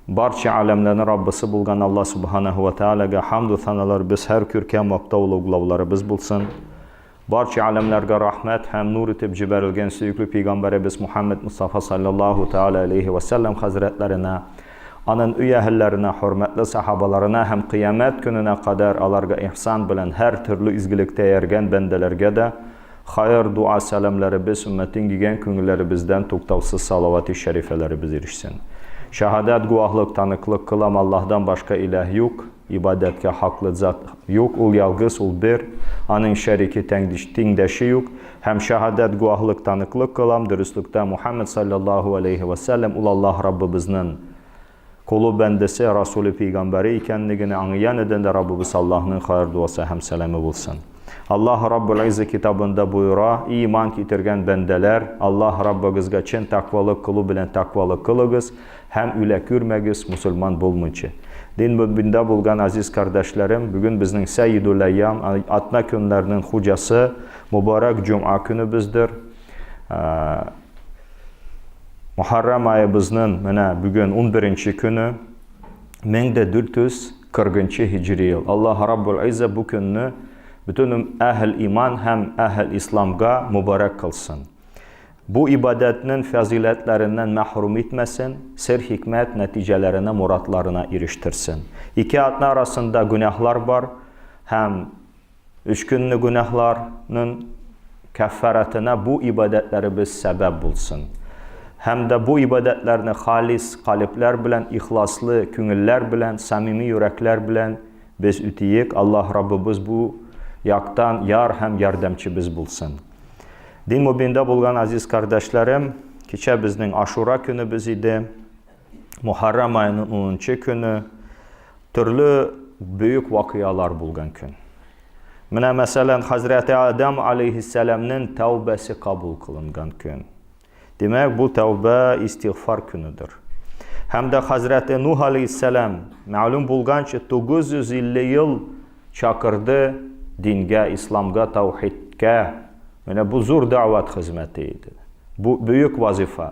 Barcha alemlerin Rabbisi bulgan Allah subhanahu wa ta'alaga hamd ve sanalar biz her kürken maqtavul uğlavları biz bulsun. Barcha alemlerge rahmet hem nur etip ciberilgen süyüklü Peygamberimiz Muhammed Mustafa sallallahu ta'ala aleyhi ve sellem hazretlerine, anın üyehellerine, hürmetli sahabalarına hem kıyamet gününe kadar alarga ihsan bilen her türlü izgilikte yergen bendelerge de hayır, dua, selamları biz ümmetin gigen küngülleri bizden tuktavsız salavat-ı şerifeleri biz erişsin. Şehadet, guahlık, tanıklık kılam Allah'dan başka ilah yok. İbadetke haklı zat yok. Ul yalgız, ul bir. Anın şeriki tengdeşi yok. Hem şehadet, guahlık, tanıklık kılam. Dürüstlükte Muhammed sallallahu aleyhi ve sellem ul Allah Rabbimizin kulu bendesi, Resulü Peygamberi ikenligini anıyan eden de Rabbimiz Allah'ın hayır duası hem selamı bulsun. Allah Rabbul İzze kitabında buyura, iman getirgen bendeler, Allah Rabbimizge çin takvalık kılı bilen takvalık kılığız, hem üle kürmegiz, Müslüman bulmunçı. Din mübinde bulgan aziz kardeşlerim, bugün bizning Seyyidul Eyyam, atma günlerinin hocası, mübarek Cuma günü bizdir. Muharrem ayımızın bugün 11. günü, 1440 Hicri yıl. Allah Rabbul İzze bu günü bütün ehl iman hem ehl İslam'a mübarek kılsın. Bu ibadetinin faziletlerinden mahrum etmesin, sır hikmet neticelerine, muratlarına eriştirsin. İki atna arasında günahlar var. Hem 3 günlük günahlarının keffaretine bu ibadetleri biz sebep bulsun. Hem de bu ibadetlerini halis kalpler bilen, ihlaslı küngüller bilen, samimi yürekler bilen biz üteyik. Allah Rabbimiz bu yaktan yar hem yardımcı biz bulsun. Din mübinde bulgan aziz kardeşlerim, keçe bizning Aşura günü biz idi. Muharrem ayının 10. günü türlü büyük vakıyalar bulgan gün. Mine mesela Hazreti Adem aleyhisselam'nın tevbesi kabul kılıngan gün. Demek bu tevbe istiğfar günüdür. Hem de Hazreti Nuh aleyhisselam malum bulgan ki 950 yıl çakırdı dinge, İslam'a, tevhidge. Bu zor davet hizmetiydi. Bu büyük vazife.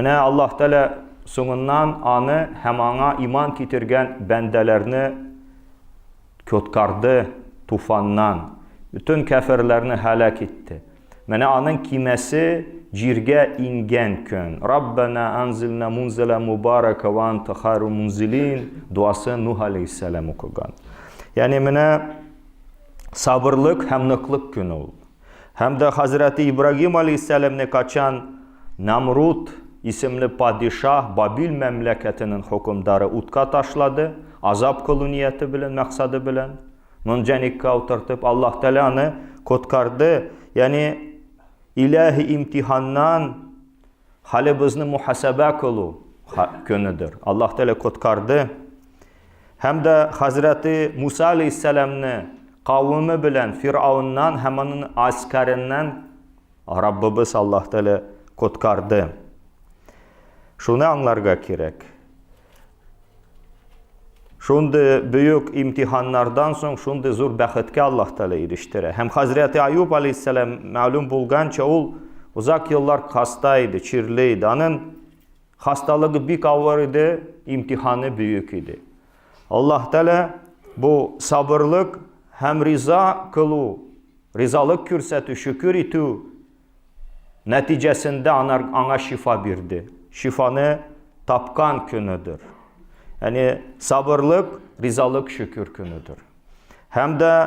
Allah Teala sonundan anı hem ana iman getirgen bendelerini kötkardı tufandan. Bütün kafirlerini helak etti. Anın kimesi cirge ingen gün. Rabbena anzilna munzile mübareke ve ente hayrul munzilin duası Nuh aleyhisselam okugan. Yani sabırlık hem nıklık günü oldu. Hem de Hazreti İbrahim aleyhisselam'ne kaçan Namrut isimli padişah Babil memleketinin hükümdarı utka taşladı. Azap kılı niyeti bilen, maksadı bilen. Muncanikka oturtup Allah Teala'nı kotkardı. Yani ilahi imtihandan halimizni muhasebe kılı günüdür. Allah Teala kotkardı. Hem de Hazreti Musa aleyhisselam'nı kavmi bilen Firavundan hemenin askerinden Rabbimiz Allah Teala kotkardı. Şunu anlarga gerek. Şunda büyük imtihanlardan sonra şunda zor bəxtke Allah Teala eriştirir. Hem Hazreti Ayub aleyhisselam malum bulgan ki ol uzak yıllar hastaydı, çirliydi. Onun hastalığı bir ağır idi, imtihanı büyük idi. Allah Teala bu sabırlık hem riza kılı, rizalık kürseti, şükür eti neticesinde ana şifa birdi. Şifanı tapkan günüdür. Yani sabırlık, rizalık, şükür günüdür. Hem de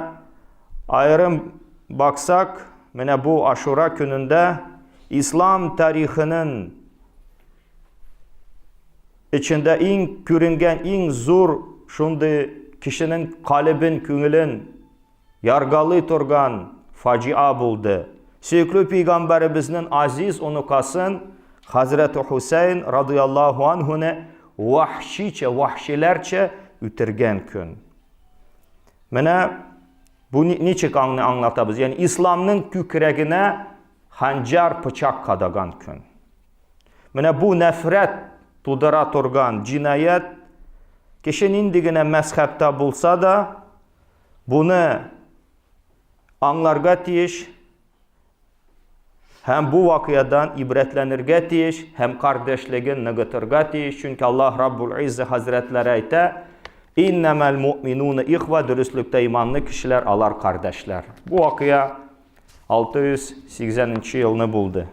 ayrım baksak, bu Aşura gününde İslam tarihinin içinde en görüngen, en zor şundi kişinin kalbin, küngülün yargalı turgan facia buldu. Süyüklü Peygamberimizin aziz onukasın Hazreti Hüseyin radıyallahu anh'ını vahşilerçe ütirgen gün. Bu niçik anlatabiliriz? Yani İslam'ın kükregine hancar bıçak kadagan gün. Bu nefret tudara turgan cinayet kişinin digine mezhepte bulsa da bunu anlarga tiyiş Hem bu vakıyadan ibretlenirge tiyiş, hem kardeşliğin nıgıtırga tiyiş. Çünkü Allah Rabbul İzze Hazretleri ayta, İnnemel mu'minune ihva, dürüstlükte imanlı kişiler alar kardeşler. Bu vakıya 680. yılını buldu.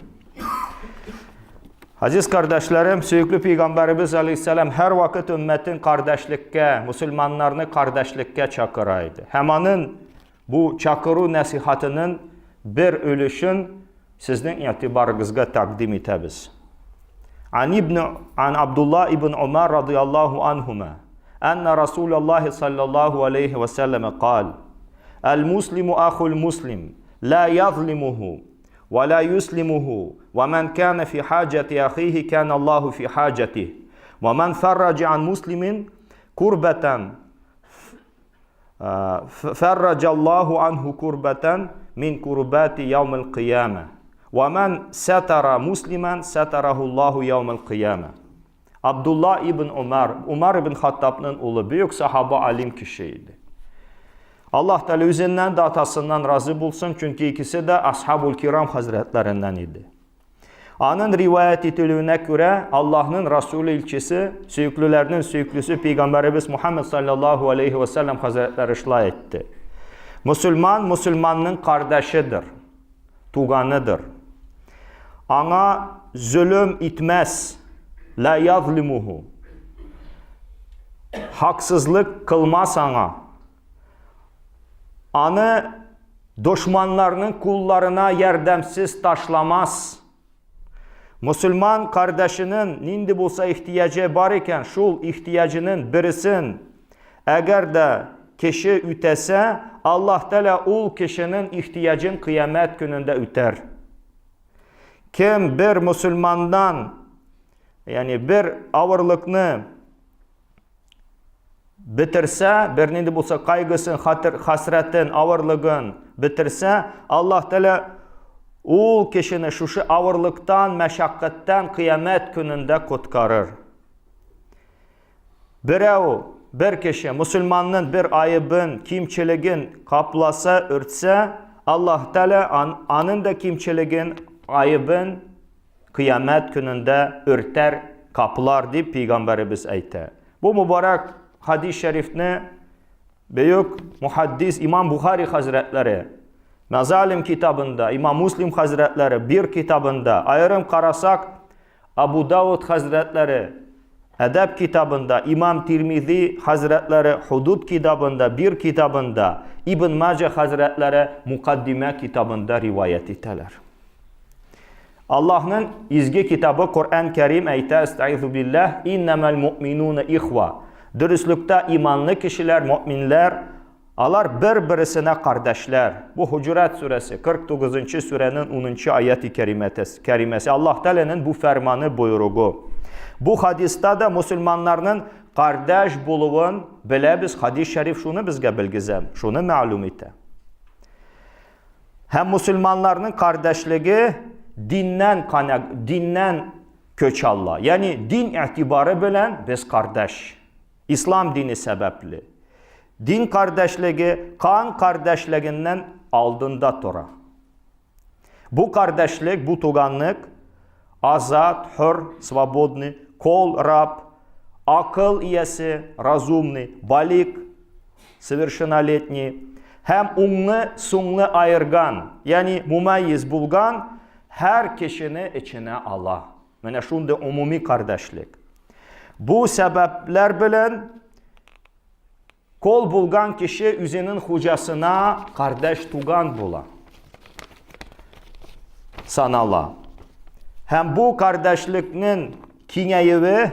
Aziz kardeşlerim, süyüklü Peygamberimiz Aleyhisselam her vakit ümmetin kardeşlikke, Müslümanlarını kardeşlikke çakıraydı. Hemanın bu çakırı nasihatının bir ölüşün sizin itibarınızga takdim etəbiz. An Abdullah ibn Umar radıyallahu anhuma enne Resulullah sallallahu aleyhi ve sellem kal El-Muslimu ahul muslim la yazlimuhu ve la yuslimuhu ve men kâne fi hâceti ahihi kâne Allahu fi hâcetih ve men ferrace an muslimin kurbeten ferracallahu anhu kurbeten min kurbati yevmil kıyame ve men setara muslimen setarahullahu yevmil kıyame. Abdullah ibn Umar ibn Hattab'ın oğlu büyük sahaba alim kişiydi. Allah Teala üzerinden de atasından razı bulsun çünkü ikisi de Ashab-ul Kiram hazretlerinden idi. Anın rivayet edildiğine göre Allah'ın Resulü ilçesi, süyüklülerinin süyüklüsü Peygamberimiz Muhammed sallallahu aleyhi ve sellem hazretleri ışlah etti. Müslüman, Müslümanın kardeşidir, tuğanıdır. Ana zulüm etmez, la yazlimuhu. Haksızlık kılmaz ana. Anı düşmanlarının kullarına yardımsız taşlamaz. Müslüman kardeşinin nindi bulsa ihtiyacı var iken şul ihtiyacının birisin eğer de kişi ütese Allah Teala o kişinin ihtiyacın kıyamet gününde üter. Kim bir Müslümandan yani bir ağırlıkını bitirse, bir nindi bulsa kaygısın, hasretin, ağırlığın bitirse Allah Teala o kişini şu ağırlıktan, meşakkatten kıyamet gününde kurtarır. Bir kişi Müslümanın bir ayıbın, kimçiliğin kaplasa, örtse Allah Teala anın da kimçiliğin, ayıbın kıyamet gününde örter, kaplar deyip Peygamberimiz ayette. Bu mübarek hadis-i şerifini büyük muhaddis İmam Bukhari Hazretleri Mezalim kitabında, İmam Müslim Hazretleri bir kitabında, ayrım karasak Abu Davud Hazretleri Edeb kitabında, İmam Tirmizi Hazretleri Hudud kitabında, bir kitabında, İbn Macah Hazretleri Mukaddime kitabında rivayet ettiler. Allah'ın izgi kitabı Kur'an-ı Kerim ayette estaizu billah innemel mu'minune ihva. Dürüstlükte imanlı kişiler, müminler alar birbirine kardeşler. Bu Hucurat suresi 49. surenin 10. ayet-i kerimesi. Allah Teala'nın bu fermanı buyruğu. Bu hadiste de Müslümanların kardeş buluğun bile biz hadis-i şerif şunu bizge bilgizem, şunu malum ete. Hem Müslümanların kardeşliği dinden köç Allah. Yani din itibarı bilen biz kardeş. İslam dini sebepli. Din kardeşliği kan kardeşliğinden aldığında tora. Bu kardeşlik, bu tuganlık azat, hür, svobodny, kol, rab, akıl iyesi, razumny, balik, совершеннолетний, hem umlu, sumlu ayırgan, yani mumayyiz bulgan her kişini içine Allah. Yani şunda umumi kardeşlik. Bu sebepler bilen kol bulgan kişi üzerinin hocasına kardeş tugan bulan. Sanala. Hem bu kardeşliğinin kinyeyi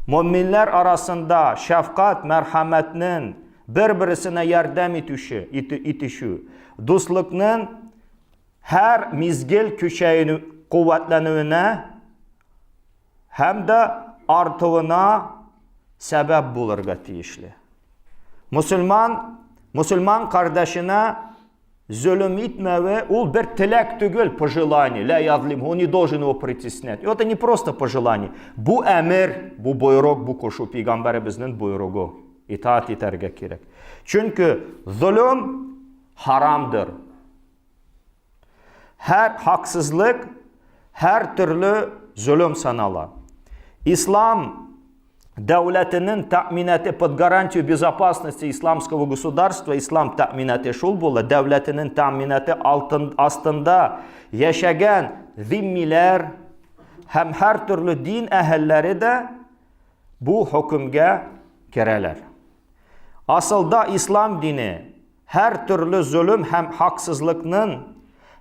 müminler arasında şefkat, merhametinin birbirine yardım itişi, dostluğunun her mizgil köşeğini kuvvetlenüğüne hem de artığına sebep bulurga tiyişli. Müslüman kardeşine zulüm etme ve o bir tilek tügül пожелание. La yazlim, он не должен его притеснять. Это не просто пожелание. Bu emir, bu buyruk, bu koşu Peygamberimizin buyruğu. İtaat ederge gerek. Çünkü zulüm haramdır. Her haksızlık her türlü zulüm sanala. İslam devletinin ta'minatı под гарантию безопасности исламского государства, İslam ta'minatı şul bola, devletinin ta'minatı astında yaşayan zimmiler hem her türlü din ehilleri de bu hükümge gireler. Aslında İslam dini her türlü zulüm hem haksızlıkның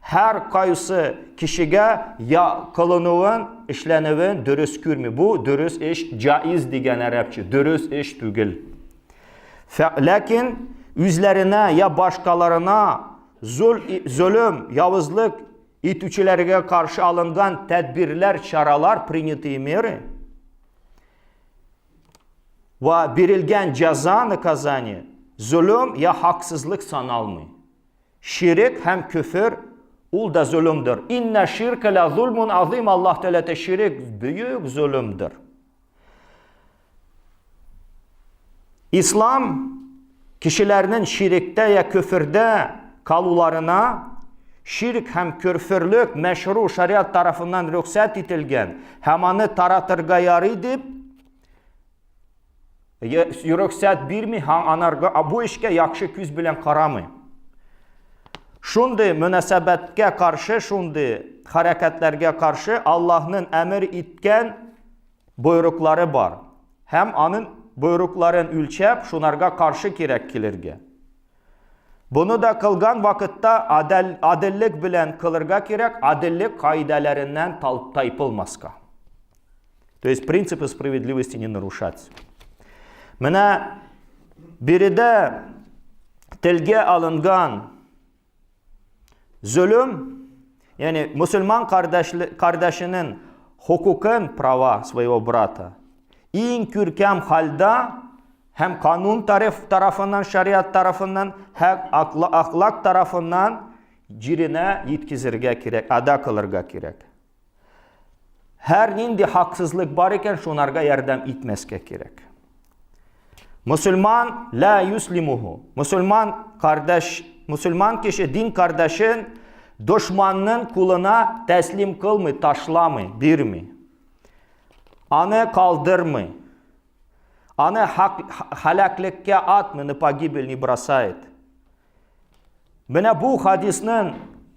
her kaysı kişiге ya kılınıvın, işlenivin dürüst görmüyor. Bu dürüst iş caiz diyen Arapça. Dürüst iş değil. Lakin üzerine ya başkalarına zulüm, yavuzluk itüçülerine karşı alıngan tedbirler, çaralar, принятые меры ve verilgen ceza naказание zulüm ya haksızlık sanalmıyor. Şirk hem küfür ul da zulümdür. İnne şirke la zulmun azim. Allah Teala şirk büyük zulümdür. İslam kişilerinin şirkte ya küfürde kalularına şirk hem küfürlük meşru şeriat tarafından ruhsat etilgen hem onu taratırga yarı deyip ruhsat birmi bu işe yakşı küz bilen karamı. Şunday münasebetke karşı, şunday hareketlerge karşı Allah'ın emir etken buyrukları var. Hem onun buyrukların ülçep şunlarga karşı gerek kilirge. Bunu da kılgan vakitte adillik bilen kılırga gerek, adillik kaidelerinden taypılmazka. То есть принципы справедливости не нарушаться. Mene biri de tilge alıngan zulüm, yani Müslüman kardeşinin hukukun prava своего brata en kürkem halde hem kanun tarafından, şeriat tarafından, hem ahlak tarafından cirine yetkizirge gerek, ada kılırga gerek. Her nindi haksızlık var iken şunlarga yardım etmezge gerek. Müslüman la yuslimuhu. Müslüman kişi din kardeşin düşmanının kuluna teslim kılmı, taşlamı, birmi. Onu kaldırmı. Onu halaklıkka atmı, ne pogibel, ne brasayet. Bana bu hadisinin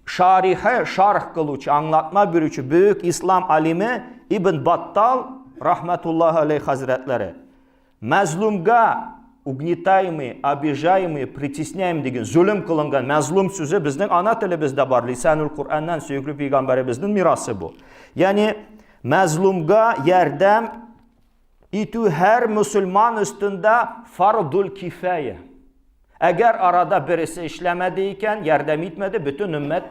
şarh kılıcı, anlatma bürücü büyük İslam alimi İbn Battal rahmetullahi aleyh hazretleri. Mazlumga угнетаемый, обижаемый, притесняемый деген zulüm kılıngan mazlum sözü bizden ana tilimizde var. Lisanul Kur'an'dan sürekli peygamberimizin mirası bu. Yani mazlumga yardım itu her Müslüman üstünde fardul kifaye. Eğer arada birisi işlemediyken, yardım etmedi, bütün ümmet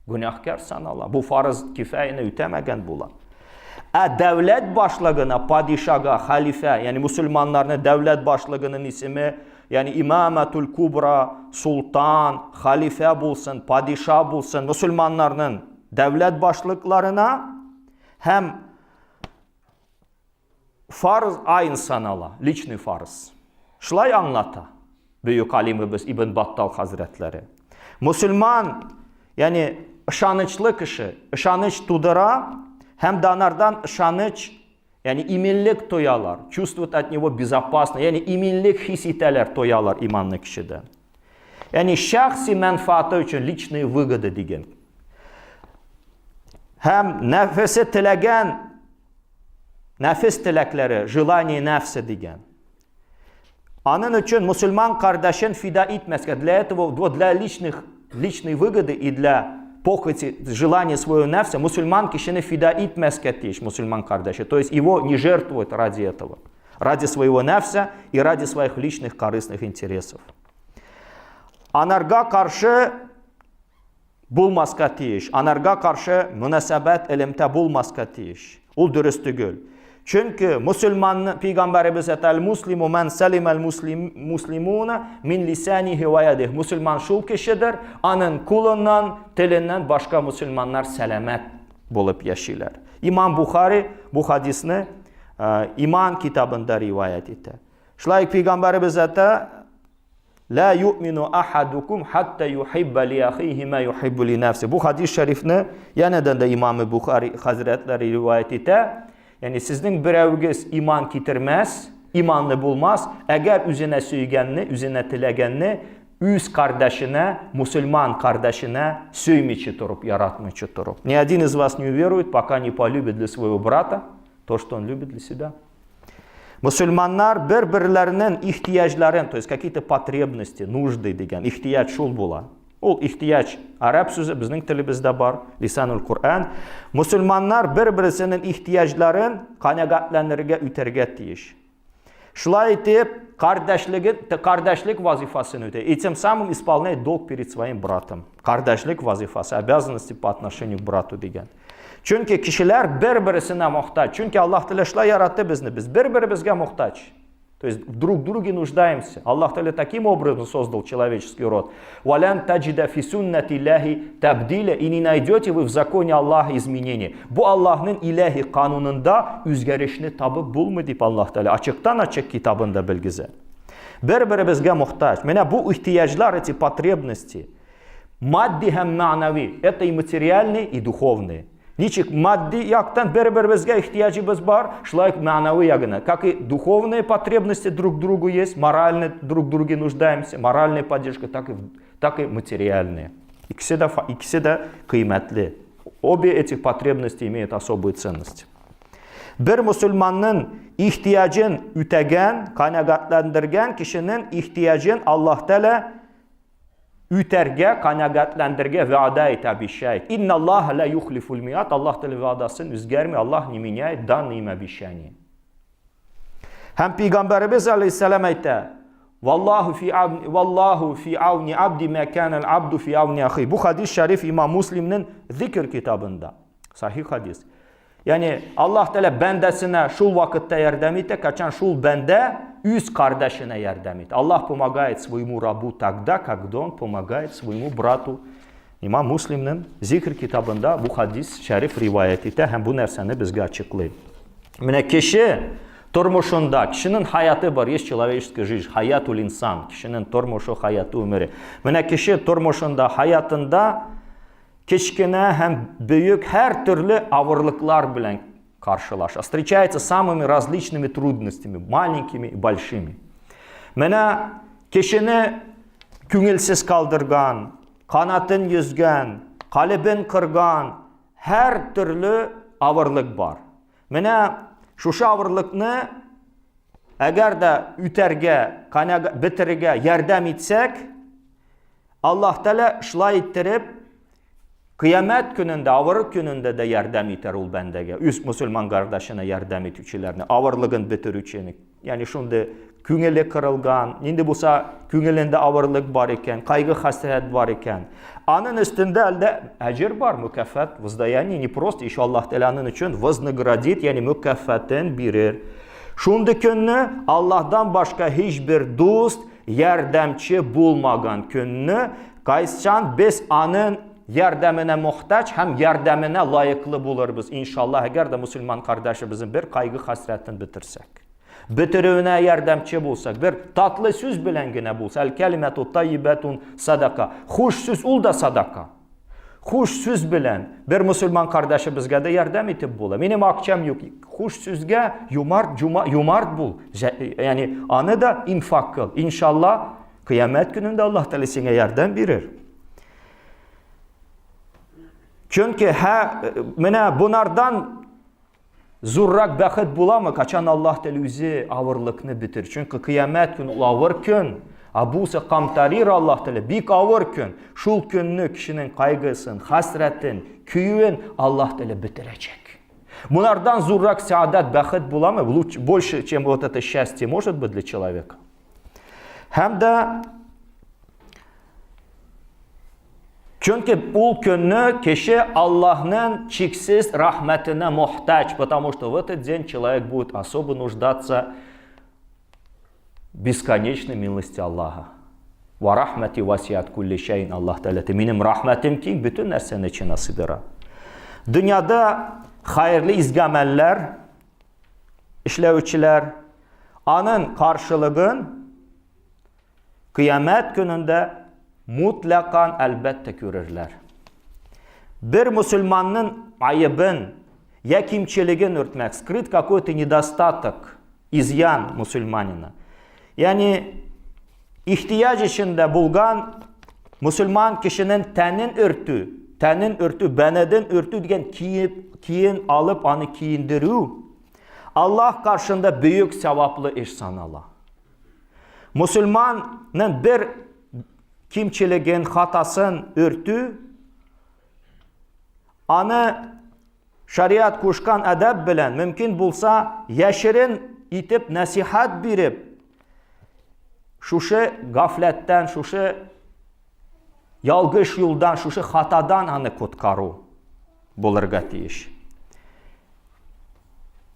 günahkar sanala. Bu farz kifayeni ütemegen bular. Devlet başlığına, padişaha, halife, yani Müslümanların devlet başlığının ismi, yani İmametul Kubra, sultan, halife bulsun, padişah bulsun, Müslümanların devlet başlıklarına hem farz aynı sanala, lichni farz. Şlay anlata büyük alimimiz İbn Battal Hazretleri. Müslüman, yani ışanıçlı kişi, ışanıç tudıra, hem danardan ışanıç, yani iminlik toyalar, чувствуют от него безопасно, yani iminlik hissiteler toyalar imanlı kişiden. Yani şahsi menfaatı için lichni выгоды degen. Hem nefesi tilegen, nefis tilekleri, желание nefsi degen. Onun için Müslüman kardeşin fida etmezken, для этого, для личной выгоды и для похоти, желания своего нефса, мусульман кишины фида etmezke тиш, мусульман kardeşi. То есть его не жертвует ради этого. Ради своего нефса и ради своих личных корыстных интересов. Anarga karşı bulmazka tiş. Anarga karşı münasebet elimte bulmazka tiş. Ul dürüstügül. Çünkü Müslüman Peygamberimiz etel muslimu men selimel muslimuna min lisanihi ve yedih. Müslüman şul kişidir. Onun kulundan, tilinden başka Müslümanlar selamet bulup yaşayırlar. İmam Bukhari bu hadisini iman kitabında rivayet etti. Şlayık Peygamberimiz etel La yu'minu ahadukum hatta yuhibba li akhihi ma yuhibbu li nafsi. Bu hadis şerifni yanada da İmam Buxari Hazretleri rivayet etə. Yani sizin birəviniz iman getirməz, imanlı bulmaz. Əgər üzünə söygənni, üzünə tiləgənni, üz kardeşine, Müslüman kardeşine söymичи туруп, яратмичи туруп. Ни один из вас не уверует, пока не полюбит для своего брата то, что он любит для себя. Müslümanlar bir-birlerinin ihtiyaçlarını, то есть какие-то потребности, нужды деген, ihtiyaç şul bola. O ihtiyaç Arap sözü bizning tilimizde var, Lisanul Kur'an. Müslümanlar bir-birisinin ihtiyaçlarını qanoatlantirga üterge tiyiş. Şulay etip kardeşlik vazifasını ödeyip, этим самым исполняет долг перед своим братом. Kardeşlik vazifası, обязанности по отношению к брату деген. Çünkü kişiler bir-birisine muhtaç. Çünkü Allah Teala şulay yarattı bizni. Biz bir-birimizге muhtaç. То есть друг в друге нуждаемся. Аллах Та'ala таким образом создал человеческий род. وَلَنْ تَجِدَ فِي سُنَّةِ اللّٰهِ تَبْدِيلًا. И не найдете вы в законе Аллаха изменения. Bu Allah'ın ilahi kanununda üzgerişini tabıp bulmu deyip Allah Teala açıktan açık kitabında bilgize. Bir-birimizге muhtaç. Mene bu ihtiyaçlar, эти потребности, maddi hem manevi, это и материальные, и духовные. Ничек maddi yaktan bir-birimizге ihtiyacımız var, şlайк manevi ягына. Как и духовные потребности друг другу есть, морально друг друге нуждаемся, моральная поддержка, так и материальные. İkisi de kıymetli. Обе этих потребности имеют особую ценность. Bir Müslümanın ihtiyacın ütegen, kanaatlandirgen kişinin ihtiyacın Allah Teala üterge, kanaatlandirge va'da ete bir şey. İnna Allah la yuhliful mi'at. Allah Teala va'dasını üzgermi. Allah ne minayet danime bir şey. Hem Peygamberimiz Aleyhisselam ayette: Vallahu fi avni abdi ma kana'l abdu fi avni ahi. Bu hadis şerif İmam Müslim'nin zikir kitabında. Sahih hadis. Yani Allah Teala bendesine şul vakitte yardım etti, kaçan şul bende üz kardeşine yardım etti. Allah помогает своему рабу тогда, когда он помогает своему bratу. İmam Müslim'nin zikir kitabında bu hadis şerif rivayet etti. Hem bu nerseni bizge açıklayın. Mine kişi turmuşunda, kişinin hayatı var, есть человеческая жизнь, hayatul insan, kişinin turmuşu, hayatı, ömrü. Mine kişi turmuşunda, hayatında kichkina hem büyük her türlü ağırlıklar bilen karşılaşır. Встречается самыми различными трудностями, маленькими и большими. Mene kişini küngülsiz kaldırgan, kanatın yüzgen, kalbin kırgan her türlü ağırlık var. Mene şu ağırlıkını eğer de üterge, bitirge yardım etsek, Allah Teala şulay ettirip kıyamet gününde, ağırlık gününde de yardım eder ol bendege. Üst Müslüman kardeşine yardım etüçilerini, ağırlığın bitirüçini. Yani şimdi küngeli kırılgan, şimdi busa küngелinde ağırlık var iken, kaygı hasret var iken, anın üstünde elde ecir var, mükafat, воздаяние, не просто, еще Allah Teala'nın için вознаградит, yani mükafatın birir. Şundi günü Allah'tan başka hiçbir dost, yardımcı bulmagan günü, kaysan biz anın yardımına muhtaç, hem yardımına layıklı buluruz. İnşallah eğer de Müslüman kardeşimizin bir kaygı hasretini bitirsek. Bitirüğüne yardımcı bulsak, bir tatlı söz bilen güne bulsak. El kelimetu tayyibetun sadaka. Hoş söz ol da sadaka. Hoş söz bilen bir Müslüman kardeşimizge de yardım etip bul. Benim akşam yok. Hoş sözge yumart bul. Yani anı da infak kıl. İnşallah kıyamet gününde Allah Teala sana yardım verir. Çünkü bunlardan zurrak bəxit bulamı? Kaçan Allah Teala özü ağırlıkını bitir. Çünkü kıyamet günü ağır gün. Abusa kamtarir Allah Teala. Bik ağır gün. Şul gününü kişinin kaygısın, hasretin, küyün Allah Teala bitirecek. Bunlardan zurrak saadet bəxit bulamı? Больше, чем вот это счастье может быть для человека. Hem de çünkü o günü kişi Allah'ın çeksiz rahmetine muhtaç. Потому что в этот день человек будет особо нуждаться в бесконечной милости Аллаха. Ve rahmeti vasiyat kulli şeyin Allah Teala. Benim rahmetim ki bütün nesnenin içine sığdırır. Dünyada hayırlı izgameller, işlevçiler, anın karşılığın kıyamet gününde mutlakan elbette görürler. Bir Müslümanın ayıbın, ya kimçiligin örtmek, скрыть какой-то недостаток, izyan Müslümanına. Yani ihtiyaç içinde bulgan Müslüman kişinin tenin örtü, beneden örtü diyen kiyin alıp onu kiyindiru. Allah karşında büyük sevaplı iş sanala. Müslümanın bir kimçiligin hatasın örtü, onu şariat kuşkan edeb bilen mümkün bulsa yaşırın itip nasihat birip şuşu gafletten, şuşu yalgış yoldan, şuşu hatadan onu kutkaru bulurga tiyiş.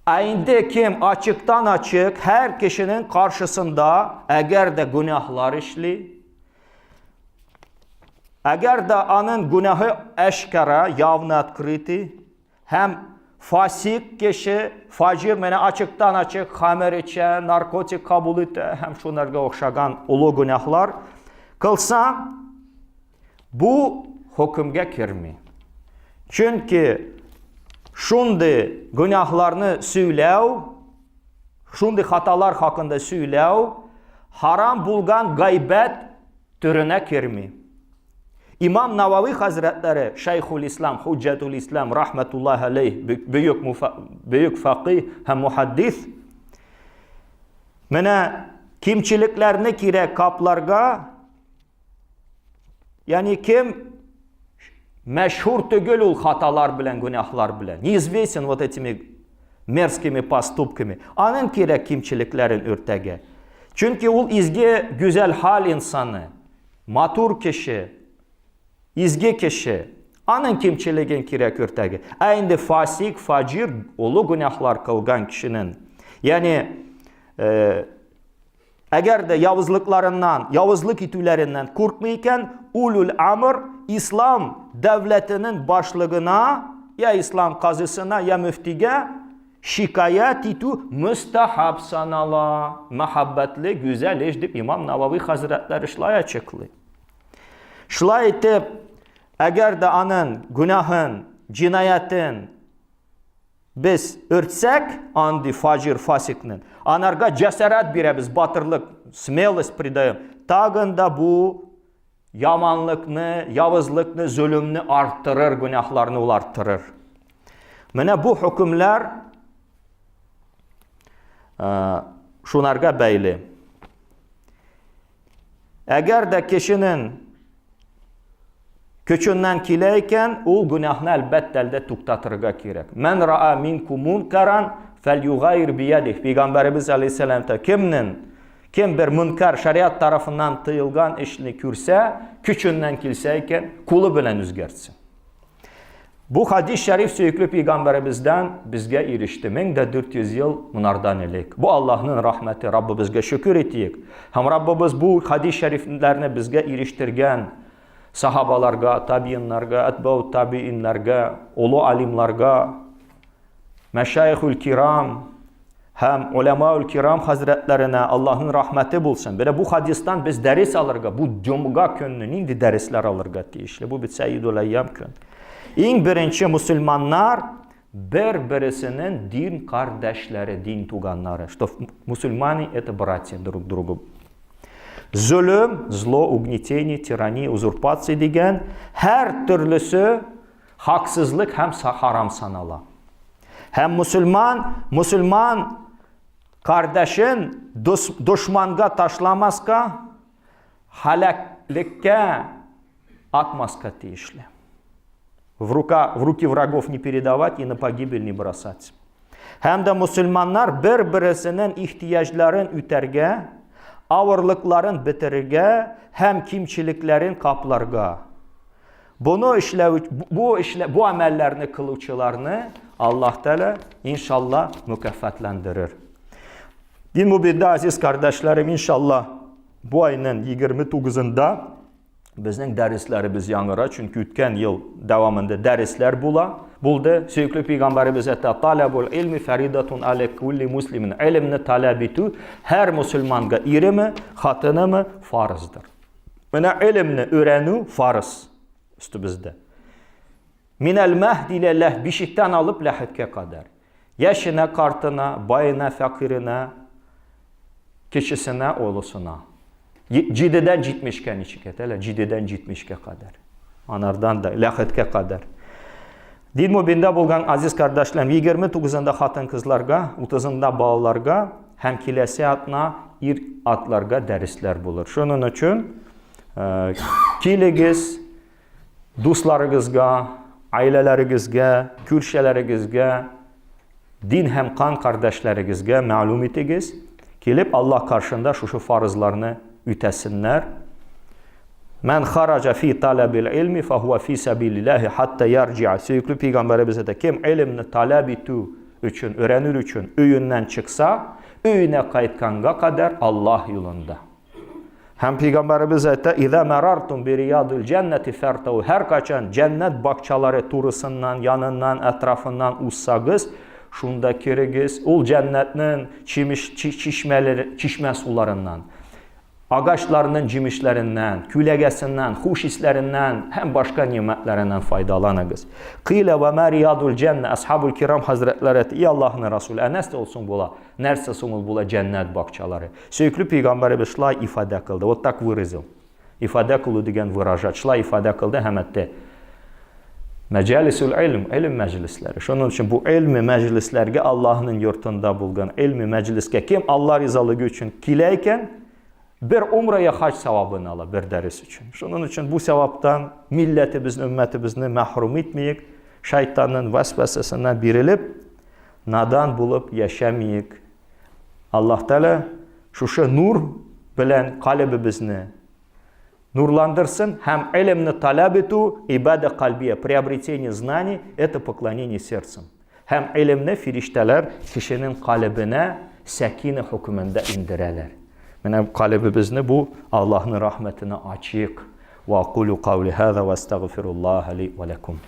Eğinde kim açıktan açık her kişinin karşısında eğer de günahlar işli, eğer de onun günahı eşkara, yavna открыты, hem fasik kişi, facir mene açıktan açık, hamer içe, narkotik kabul ete, hem şunlarga okşagan ulu günahlar kılsa, bu hükümge kirmi. Çünkü şundi günahlarını söylev, şundi hatalar hakkında söylev, haram bulgan gaybet türüne kirmi. İmam Navavi Hazretleri, Şeyhülislam, Hüccetülislam, rahmetullahi aleyh, büyük fakih hem muhaddis, mene kimçiliklerini kire kaplarga, yani kim meşhur tügül ol hatalar bilen, günahlar bilen, неизвестен вот этими мерзкими поступками, onun kire kimçiliklerin örtege. Çünkü ol izgi güzel hal insanı, matur kişi, izgi kişi, onun kimçiliğin kirek örtege. Aynı fasik, facir, olu günahlar kılgan kişinin. Yani eğer de yavuzluklarından, yavuzluk itülerinden korkmayken ulul amr İslam devletinin başlığına ya İslam kazısına ya müftige şikayet itu müstahab sanala. Muhabbetli, güzel iş deyip İmam Navavi Hazretleri şlaya açıklıyor. Şlay etip eğer de onun günahın, cinayetin biz örtsek, andi facir fasiknin, anarga cesaret biremiz, batırlık, smelost pridayım. Tağında bu yamanlıkını, yavızlıkını, zulümünü arttırır, günahlarını ularttırır. Mene bu hükümler şunlarga beyli. Eğer de kişinin köçünden kileyken o günahını elbette elde tuktatırga kirek. Men ra'a minkum munkaran felyugayir biyedih. Peygamberimiz Aleyhisselam'da kim bir münkar şeriat tarafından tıyılgan işini kürse, küçünden kilseyken kulu bilen üzgertsin. Bu hadis-i şerif söykülü Peygamberimizden bizge erişti. 1400 yıl bunlardan ilik. Bu Allah'ın rahmeti. Rabbimizge şükür etiyik. Hem Rabbimiz bu hadis-i şeriflerini bizge eriştirgen sahabalarga, tabiinlarga, etba'u tabiinlarga, ulu alimlarga, meşayihül kiram, hem ulemaül kiram hazretlerine Allah'ın rahmeti bulsun. Böyle bu hadisten biz ders alırga, bu cumga könünün indi dersler alırga deyişli. Bu bir seyyidul eyyam kön. En birinci Müslümanlar birisinin din kardeşleri, din tuganları. Что мусульмане это братья друг другу. Zulüm, zlo, ugneteni, tirani, uzurpasiya degen her türlüsü haksızlık hem haram sanala. Hem Müslüman kardeşin düşmanga taşlamazka, halaklıkka atmazka deyişli. В руки врагов не передавать и на погибель не бросать. Hem de Müslümanlar birbirinin ihtiyaçların üterge, ağırlıkların bitirge, hem kimçiliklerin kaplarga. Bu amellerini kılıçlarını Allah Teala inşallah mükafatlandırır. Din mübidde aziz kardeşlerim, inşallah bu ayının 29'unda bizning derslerimiz yanıra, çünkü ötken yıl devamında dersler bula. buldu. Söykülü Peygamberimiz aytdı: "Talabul ilmi faridatun ala kulli muslimin." İlimni talab etu her Müslümanga irimi, hatınımı farzdır. Mana ilimni öğrenu farz üstümüzde. Minel mehdi ile leh bişikten alıp lahitke kadar. Yaşına, kartına, bayına, fakirine, kişisine, oğlusuna. Cidden gitmişken içiket, hele cidden gitmişke kadar. Anardan da lahitke kadar. Din mübinde bulgan aziz kardeşlerim, 29'ında hatın kızlarga, 30'ında bağlarga, hem kilesi atına, ir atlarga dersler bulur. Şunun için kiligiz, dostlarınızga, ailelerinizga, külşeleringizga, din hem kan kardeşleringizga ma'lum etigiz. Kelip Allah karşında şu farzlarını ütesinler. Men kharaca fi talabil ilmi fa huwa fi sabilillah hatta yarji'a. Söykülü Peygamberimiz de kim ilimni talab etu üçün, öğrenir üçün öyünden çıksa, öyüne qaytqanga kadar Allah yolunda. Hem Peygamberimiz aytdı: "İza marartum bi riyadil cenneti fertau." Her kaçan cennet bakçaları turusundan, yanından, etrafından ussagız, şunda kirigiz, ol cennetin çişme sularından, ağaçlarının cimişlerinden, külegesinden, huş hislerinden, hem başka nimetlerinden faydalanırız. Qila ve ma riyadul cennet. Ashabul kiram hazretleri etti: "Ey Allah'ın Resulü, nerede olsun bula? Nerede olsun bula cennet bakçaları?" Söykülü Peygamberimiz şulay ifade kıldı. O tak выразил. İfade kıldı degen выражать. Şulay ifade kıldı hem etti. Mecalisul ilm, ilim meclisleri. Şunun için bu ilmi meclislerge Allah'ın yurtunda bulgan ilmi mecliske kim Allah rizalığı için kileyken bir umraya hac sevabını ala bir ders için. Şunun için bu sevaptan milletimizni, ümmetimizni mahrum etmeyik, şeytanın vesvesesinden birilip nadan bulup yaşamayık. Allah Teala şu nur bilen kalbimizni нурландырсын, hem ilmni talab etu, ibade kalbiye, приобретение знаний, это поклонение сердцем. Hem ilimni firişteler kişinin kalbine sekine hükmünde indireler. Benim kalbimizni bu Allah'ın rahmetine açık. Ve kulu kavli hâzâ ve estağfirullah li ve lekum.